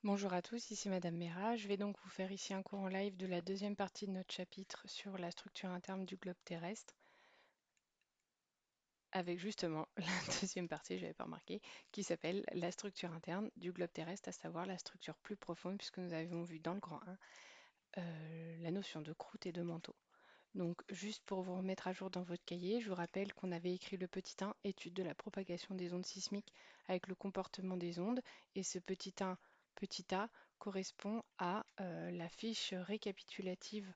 Bonjour à tous, ici Madame Mera. Je vais donc vous faire ici un cours en live de la deuxième partie de notre chapitre sur la structure interne du globe terrestre, avec justement la deuxième partie, je n'avais pas remarqué, qui s'appelle la structure interne du globe terrestre, à savoir la structure plus profonde, puisque nous avons vu dans le grand 1 la notion de croûte et de manteau. Donc, juste pour vous remettre à jour dans votre cahier, je vous rappelle qu'on avait écrit le petit 1, étude de la propagation des ondes sismiques avec le comportement des ondes, et ce petit 1, petit a, correspond à la fiche récapitulative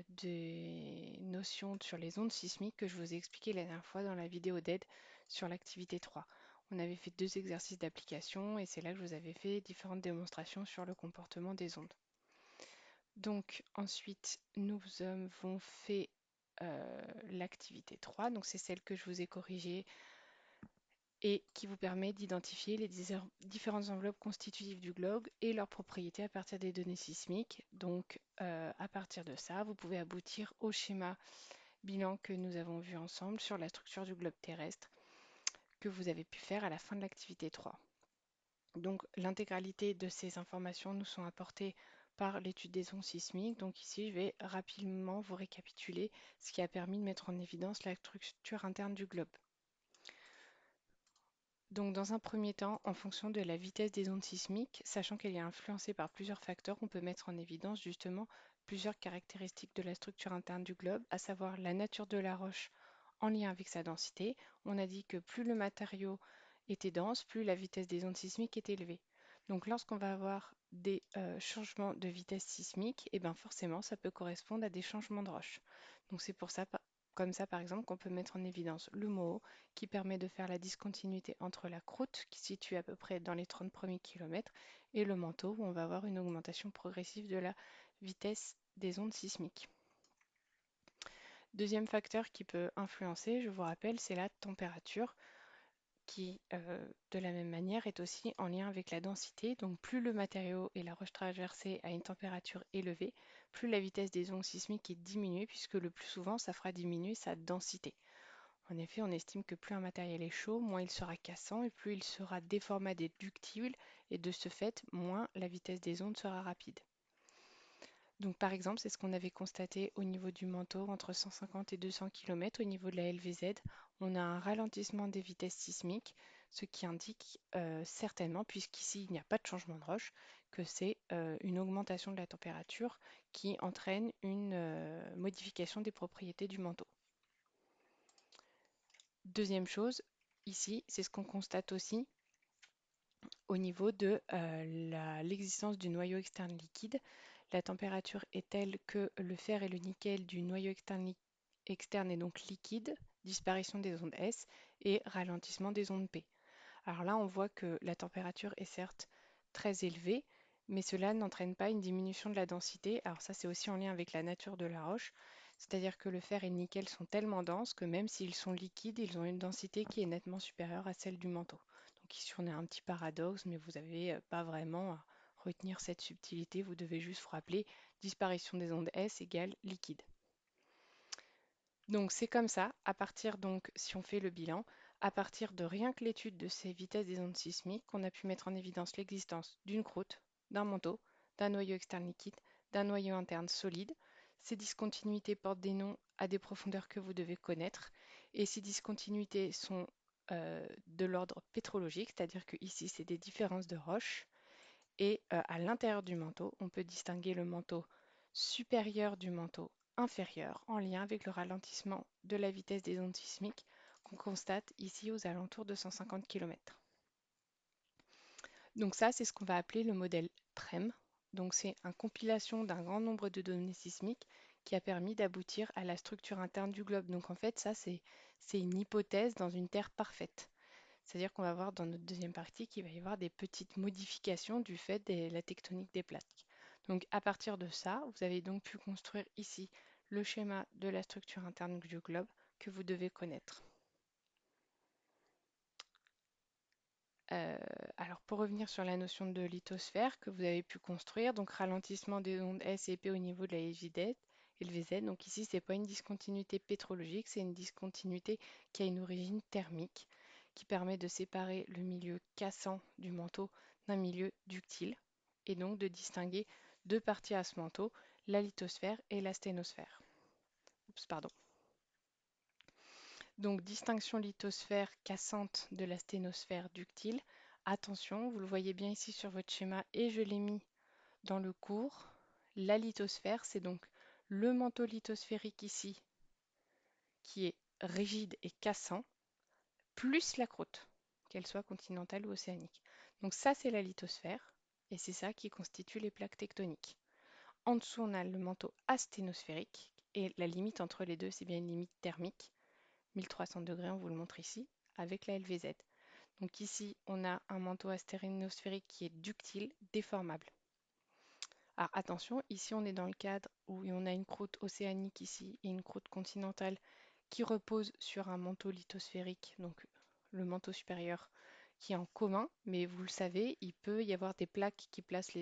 des notions sur les ondes sismiques que je vous ai expliqué la dernière fois dans la vidéo d'aide sur l'activité 3. On avait fait 2 exercices d'application et c'est là que je vous avais fait différentes démonstrations sur le comportement des ondes. Donc ensuite, nous avons fait l'activité 3, donc c'est celle que je vous ai corrigée et qui vous permet d'identifier les différentes enveloppes constitutives du globe et leurs propriétés à partir des données sismiques. Donc à partir de ça, vous pouvez aboutir au schéma bilan que nous avons vu ensemble sur la structure du globe terrestre que vous avez pu faire à la fin de l'activité 3. Donc l'intégralité de ces informations nous sont apportées par l'étude des ondes sismiques. Donc ici, je vais rapidement vous récapituler ce qui a permis de mettre en évidence la structure interne du globe. Donc dans un premier temps, en fonction de la vitesse des ondes sismiques, sachant qu'elle est influencée par plusieurs facteurs, on peut mettre en évidence justement plusieurs caractéristiques de la structure interne du globe, à savoir la nature de la roche en lien avec sa densité. On a dit que plus le matériau était dense, plus la vitesse des ondes sismiques est élevée. Donc lorsqu'on va avoir des changements de vitesse sismique, et bien forcément ça peut correspondre à des changements de roche. Donc c'est pour ça, comme ça par exemple, qu'on peut mettre en évidence le MOO qui permet de faire la discontinuité entre la croûte qui se situe à peu près dans les 30 premiers kilomètres et le manteau où on va avoir une augmentation progressive de la vitesse des ondes sismiques. Deuxième facteur qui peut influencer, je vous rappelle, c'est la température qui, de la même manière, est aussi en lien avec la densité. Donc plus le matériau et la roche traversée a une température élevée, plus la vitesse des ondes sismiques est diminuée, puisque le plus souvent, ça fera diminuer sa densité. En effet, on estime que plus un matériel est chaud, moins il sera cassant et plus il sera déformable et ductible, et de ce fait, moins la vitesse des ondes sera rapide. Donc par exemple, c'est ce qu'on avait constaté au niveau du manteau entre 150 et 200 km au niveau de la LVZ. On a un ralentissement des vitesses sismiques, ce qui indique certainement, puisqu'ici il n'y a pas de changement de roche, que c'est une augmentation de la température qui entraîne une modification des propriétés du manteau. Deuxième chose, ici, c'est ce qu'on constate aussi au niveau de l'existence du noyau externe liquide. La température est telle que le fer et le nickel du noyau externe est donc liquide, disparition des ondes S et ralentissement des ondes P. Alors là, on voit que la température est certes très élevée, mais cela n'entraîne pas une diminution de la densité. Alors ça, c'est aussi en lien avec la nature de la roche, c'est-à-dire que le fer et le nickel sont tellement denses que même s'ils sont liquides, ils ont une densité qui est nettement supérieure à celle du manteau. Donc ici, on a un petit paradoxe, mais vous n'avez pas vraiment à retenir cette subtilité. Vous devez juste vous rappeler disparition des ondes S égale liquide. Donc c'est comme ça, à partir donc, si on fait le bilan, à partir de rien que l'étude de ces vitesses des ondes sismiques, qu'on a pu mettre en évidence l'existence d'une croûte, d'un manteau, d'un noyau externe liquide, d'un noyau interne solide. Ces discontinuités portent des noms à des profondeurs que vous devez connaître, et ces discontinuités sont de l'ordre pétrologique, c'est-à-dire que ici c'est des différences de roches, et à l'intérieur du manteau, on peut distinguer le manteau supérieur du manteau inférieur en lien avec le ralentissement de la vitesse des ondes sismiques qu'on constate ici aux alentours de 150 km. Donc ça, c'est ce qu'on va appeler le modèle PREM. Donc c'est une compilation d'un grand nombre de données sismiques qui a permis d'aboutir à la structure interne du globe. Donc en fait, ça, c'est une hypothèse dans une Terre parfaite. C'est-à-dire qu'on va voir dans notre deuxième partie qu'il va y avoir des petites modifications du fait de la tectonique des plaques. Donc à partir de ça, vous avez donc pu construire ici le schéma de la structure interne du globe que vous devez connaître. Euh, alors pour revenir sur la notion de lithosphère que vous avez pu construire, donc ralentissement des ondes S et P au niveau de la LVZ. Donc ici, ce n'est pas une discontinuité pétrologique, c'est une discontinuité qui a une origine thermique qui permet de séparer le milieu cassant du manteau d'un milieu ductile. et donc de distinguer deux parties à ce manteau, la lithosphère et la sténosphère. Oups, pardon. Donc distinction lithosphère cassante de la sténosphère ductile. Attention, vous le voyez bien ici sur votre schéma et je l'ai mis dans le cours. La lithosphère, c'est donc le manteau lithosphérique ici qui est rigide et cassant, plus la croûte, qu'elle soit continentale ou océanique. Donc ça, c'est la lithosphère et c'est ça qui constitue les plaques tectoniques. En dessous, on a le manteau asténosphérique et la limite entre les deux, c'est bien une limite thermique. 1300 degrés, on vous le montre ici, avec la LVZ. Donc ici, on a un manteau asténosphérique qui est ductile, déformable. Alors attention, ici on est dans le cadre où on a une croûte océanique ici et une croûte continentale qui repose sur un manteau lithosphérique, donc le manteau supérieur qui est en commun, mais vous le savez, il peut y avoir des plaques qui passent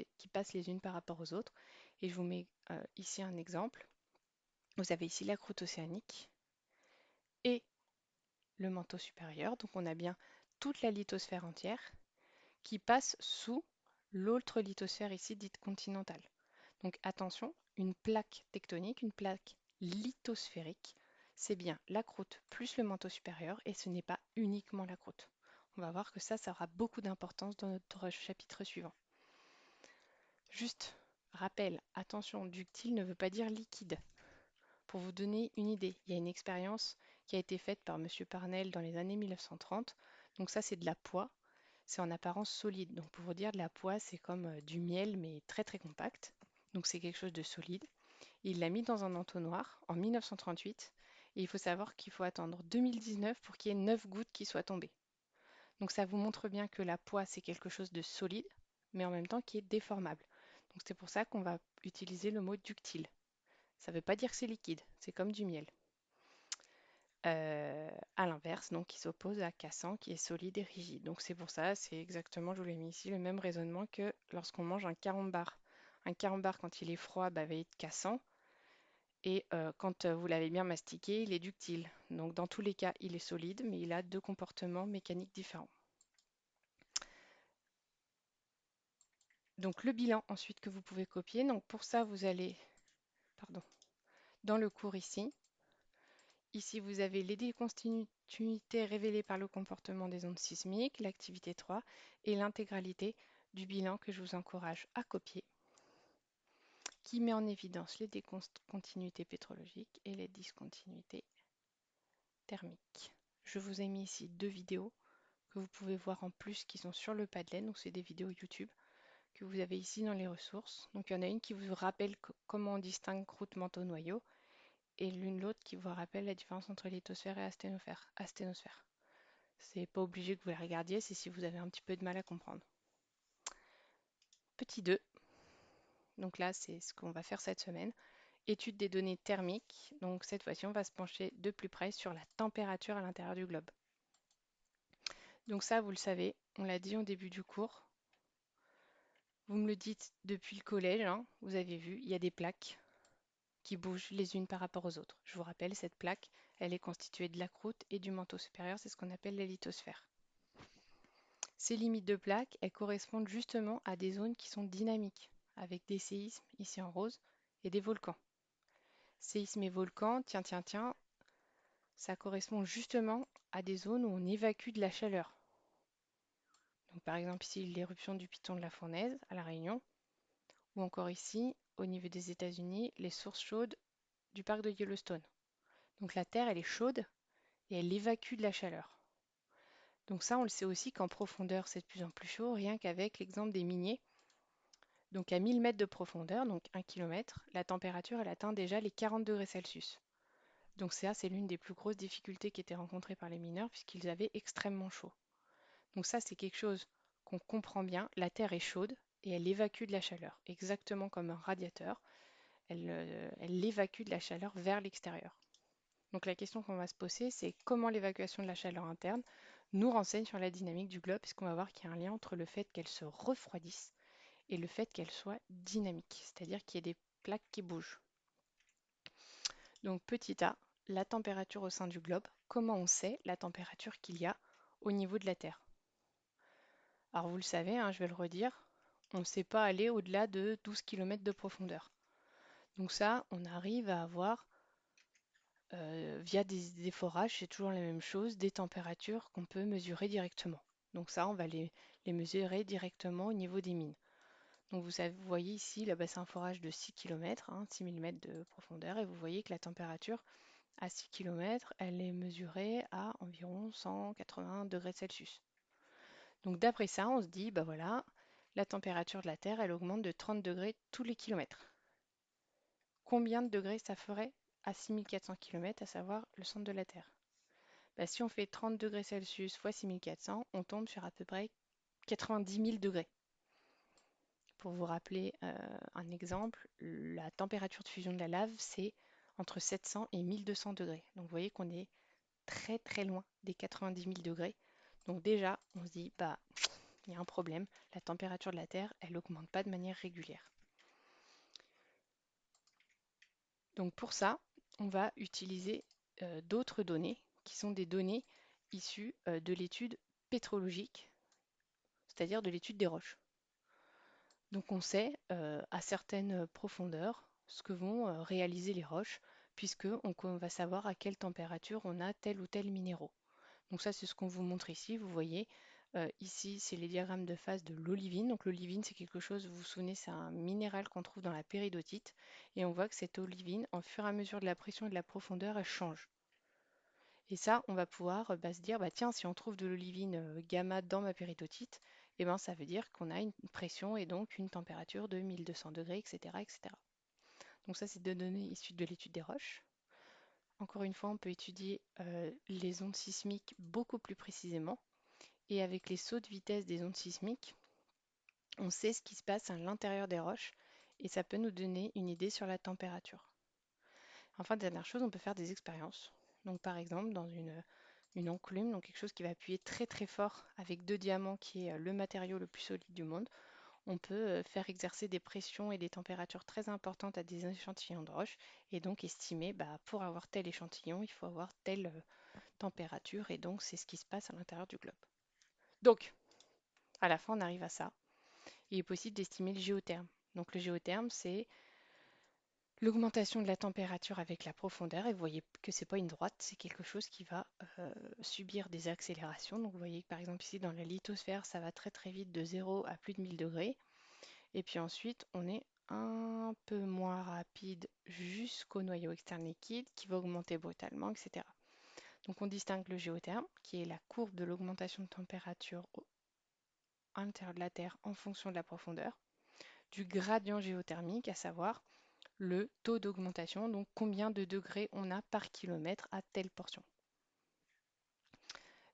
les unes par rapport aux autres. Et je vous mets ici un exemple. Vous avez ici la croûte océanique et le manteau supérieur, donc on a bien toute la lithosphère entière qui passe sous l'autre lithosphère ici dite continentale. Donc attention, une plaque tectonique, une plaque lithosphérique, c'est bien la croûte plus le manteau supérieur et ce n'est pas uniquement la croûte. On va voir que ça aura beaucoup d'importance dans notre chapitre suivant. Juste rappel, attention, ductile ne veut pas dire liquide. Pour vous donner une idée, il y a une expérience qui a été faite par M. Parnell dans les années 1930. Donc ça, c'est de la poix. C'est en apparence solide. Donc pour vous dire, de la poix, c'est comme du miel, mais très très compact. Donc c'est quelque chose de solide. Il l'a mis dans un entonnoir en 1938. Et il faut savoir qu'il faut attendre 2019 pour qu'il y ait 9 gouttes qui soient tombées. Donc ça vous montre bien que la poix, c'est quelque chose de solide, mais en même temps qui est déformable. Donc c'est pour ça qu'on va utiliser le mot ductile. Ça ne veut pas dire que c'est liquide, c'est comme du miel. À l'inverse, donc qui s'oppose à cassant, qui est solide et rigide. Donc c'est pour ça, c'est exactement, je vous l'ai mis ici, le même raisonnement que lorsqu'on mange un carambar. Un carambar, quand il est froid, va être cassant. Et quand vous l'avez bien mastiqué, il est ductile. Donc dans tous les cas, il est solide, mais il a deux comportements mécaniques différents. Donc le bilan ensuite que vous pouvez copier. Donc pour ça, vous allez, pardon, dans le cours ici. Ici, vous avez les discontinuités révélées par le comportement des ondes sismiques, l'activité 3 et l'intégralité du bilan que je vous encourage à copier, qui met en évidence les discontinuités pétrologiques et les discontinuités thermiques. Je vous ai mis ici deux vidéos que vous pouvez voir en plus qui sont sur le Padlet, donc c'est des vidéos YouTube que vous avez ici dans les ressources. Donc il y en a une qui vous rappelle comment on distingue croûte, manteau, noyau et l'autre qui vous rappelle la différence entre lithosphère et asténosphère. C'est pas obligé que vous les regardiez, c'est si vous avez un petit peu de mal à comprendre. Petit 2, donc là c'est ce qu'on va faire cette semaine. Étude des données thermiques, donc cette fois-ci on va se pencher de plus près sur la température à l'intérieur du globe. Donc ça vous le savez, on l'a dit au début du cours. Vous me le dites depuis le collège, hein, vous avez vu, il y a des plaques qui bougent les unes par rapport aux autres. Je vous rappelle, cette plaque, elle est constituée de la croûte et du manteau supérieur, c'est ce qu'on appelle la lithosphère. Ces limites de plaques, elles correspondent justement à des zones qui sont dynamiques, avec des séismes, ici en rose, et des volcans. Séismes et volcans, tiens, ça correspond justement à des zones où on évacue de la chaleur. Donc par exemple ici, l'éruption du Piton de la Fournaise à La Réunion, ou encore ici, au niveau des États-Unis, les sources chaudes du parc de Yellowstone. Donc la Terre, elle est chaude et elle évacue de la chaleur. Donc ça, on le sait aussi qu'en profondeur, c'est de plus en plus chaud, rien qu'avec l'exemple des miniers. Donc à 1000 mètres de profondeur, donc 1 km, la température, elle atteint déjà les 40 degrés Celsius. Donc ça, c'est l'une des plus grosses difficultés qui étaient rencontrées par les mineurs puisqu'ils avaient extrêmement chaud. Donc ça, c'est quelque chose qu'on comprend bien. La Terre est chaude et elle évacue de la chaleur, exactement comme un radiateur. Elle évacue de la chaleur vers l'extérieur. Donc la question qu'on va se poser, c'est comment l'évacuation de la chaleur interne nous renseigne sur la dynamique du globe, puisqu'on va voir qu'il y a un lien entre le fait qu'elle se refroidisse et le fait qu'elle soit dynamique, c'est-à-dire qu'il y ait des plaques qui bougent. Donc petit a, la température au sein du globe, comment on sait la température qu'il y a au niveau de la Terre? Alors vous le savez, hein, je vais le redire, On ne sait pas aller au-delà de 12 km de profondeur. Donc ça, on arrive à avoir, via des forages, c'est toujours la même chose, des températures qu'on peut mesurer directement. Donc ça, on va les mesurer directement au niveau des mines. Donc vous voyez ici, là-bas c'est un forage de 6 km, 6 mm de profondeur, et vous voyez que la température à 6 km, elle est mesurée à environ 180 degrés Celsius. Donc d'après ça, on se dit, bah voilà, la température de la Terre, elle augmente de 30 degrés tous les kilomètres. Combien de degrés ça ferait à 6400 km, à savoir le centre de la Terre? Bah, si on fait 30 degrés Celsius fois 6400, on tombe sur à peu près 90 000 degrés. Pour vous rappeler un exemple, la température de fusion de la lave, c'est entre 700 et 1200 degrés. Donc vous voyez qu'on est très très loin des 90 000 degrés. Donc déjà, on se dit, bah, il y a un problème, la température de la Terre, elle n'augmente pas de manière régulière. Donc pour ça, on va utiliser d'autres données qui sont des données issues de l'étude pétrologique, c'est-à-dire de l'étude des roches. Donc on sait à certaines profondeurs ce que vont réaliser les roches, puisqu'on va savoir à quelle température on a tel ou tel minéraux. Donc ça, c'est ce qu'on vous montre ici. Vous voyez, ici, c'est les diagrammes de phase de l'olivine. Donc l'olivine, c'est quelque chose, vous vous souvenez, c'est un minéral qu'on trouve dans la péridotite. Et on voit que cette olivine, en fur et à mesure de la pression et de la profondeur, elle change. Et ça, on va pouvoir se dire, bah, tiens, si on trouve de l'olivine gamma dans ma péridotite, eh ben, ça veut dire qu'on a une pression et donc une température de 1200 degrés, etc., etc. Donc ça, c'est des données issues de l'étude des roches. Encore une fois, on peut étudier les ondes sismiques beaucoup plus précisément. Et avec les sauts de vitesse des ondes sismiques, on sait ce qui se passe à l'intérieur des roches et ça peut nous donner une idée sur la température. Enfin, dernière chose, on peut faire des expériences. Donc par exemple, dans une enclume, donc quelque chose qui va appuyer très très fort avec deux diamants qui est le matériau le plus solide du monde, on peut faire exercer des pressions et des températures très importantes à des échantillons de roches et donc estimer, bah, pour avoir tel échantillon, il faut avoir telle température et donc c'est ce qui se passe à l'intérieur du globe. Donc, à la fin, on arrive à ça. Il est possible d'estimer le géotherme. Donc le géotherme, c'est l'augmentation de la température avec la profondeur. Et vous voyez que c'est pas une droite, c'est quelque chose qui va subir des accélérations. Donc vous voyez que par exemple ici dans la lithosphère, ça va très très vite de 0 à plus de 1000 degrés. Et puis ensuite, on est un peu moins rapide jusqu'au noyau externe liquide qui va augmenter brutalement, etc. Donc on distingue le géotherme, qui est la courbe de l'augmentation de température à l'intérieur de la Terre en fonction de la profondeur, du gradient géothermique, à savoir le taux d'augmentation, donc combien de degrés on a par kilomètre à telle portion.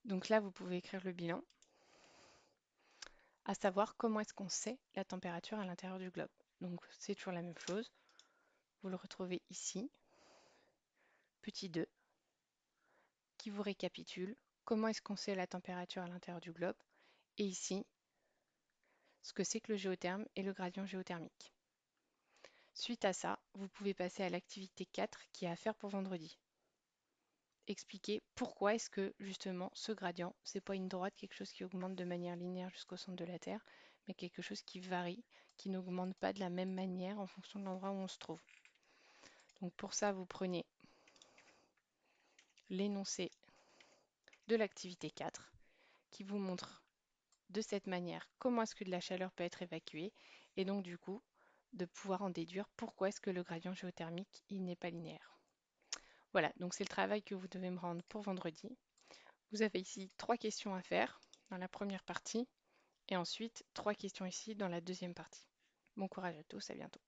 Donc là, vous pouvez écrire le bilan, à savoir comment est-ce qu'on sait la température à l'intérieur du globe. Donc c'est toujours la même chose. Vous le retrouvez ici, petit 2, qui vous récapitule comment est-ce qu'on sait la température à l'intérieur du globe, et ici, ce que c'est que le géotherme et le gradient géothermique. Suite à ça, vous pouvez passer à l'activité 4 qui est à faire pour vendredi. Expliquer pourquoi est-ce que justement ce gradient, c'est pas une droite, quelque chose qui augmente de manière linéaire jusqu'au centre de la Terre, mais quelque chose qui varie, qui n'augmente pas de la même manière en fonction de l'endroit où on se trouve. Donc pour ça, vous prenez l'énoncé de l'activité 4 qui vous montre de cette manière comment est-ce que de la chaleur peut être évacuée et donc du coup de pouvoir en déduire pourquoi est-ce que le gradient géothermique il n'est pas linéaire. Voilà, donc c'est le travail que vous devez me rendre pour vendredi. Vous avez ici 3 questions à faire dans la première partie et ensuite 3 questions ici dans la deuxième partie. Bon courage à tous, à bientôt.